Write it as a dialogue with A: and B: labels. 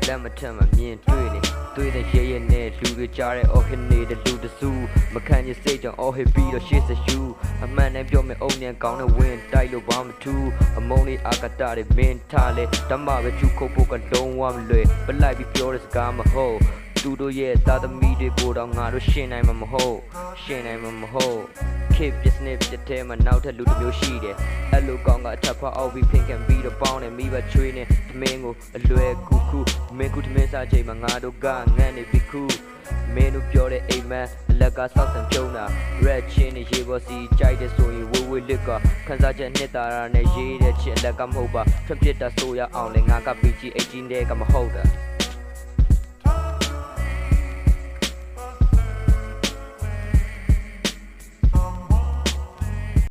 A: လက်မထက်မှမြင်တွေ့နေတွေ့တဲ့ရဲရဲနဲ့လူတွေကြားတဲ့ oh hit နေတဲ့လူတစုမခံရစိတ်ကြောင့် oh hit ပြီးတော့ရှေ့ဆက်ယူအမှန်တမ်းပြောမယ်အုံနဲ့ကောင်းတဲ့ဝင်တိုက်လို့ဘာမှမထူးအမုံလေးအာကတာတွေမင်းထားလေတမပဲချူခုတ်ဖို့ကလုံးဝမလွယ်ပလိုက်ပြီးပြောတဲ့စကားမဟုတ်သူတို့ရဲ့သားသမီးတွေကိုတော့ငါတို့ရှင်းနိုင်မှာမဟုတ်ခေတ် business ပြတဲ့မှာနောက်ထပ်လူတစ်မျိုးရှိတယ်အဲ့လိုကောင်းကအထက်ဖောက်အောက်ပြီးဖင်ကန်ပြီးတော့ပေါင်းတယ်မိဘချွေးနေသမင်းကိုအလွယ်ကူကူမင်းကူသမင်းစားချိန်မှာငါတို့ကငန့်နေပြီခုမင်းတို့ပြောတဲ့အိမ်မက်အလက်ကဆောက်ဆံပြုံးတာ red ချင်းနေရေပေါ်စီကြိုက်တဲ့ဆိုရင်ဝေးဝေးလစ်ကခန်းစားချက်နှစ်တာနဲ့ရေးတဲ့ချစ်အလက်ကမဟုတ်ပါထွက်ဖြစ်တာဆိုရအောင်လေငါက PG 18တဲ့ကမဟုတ်တာ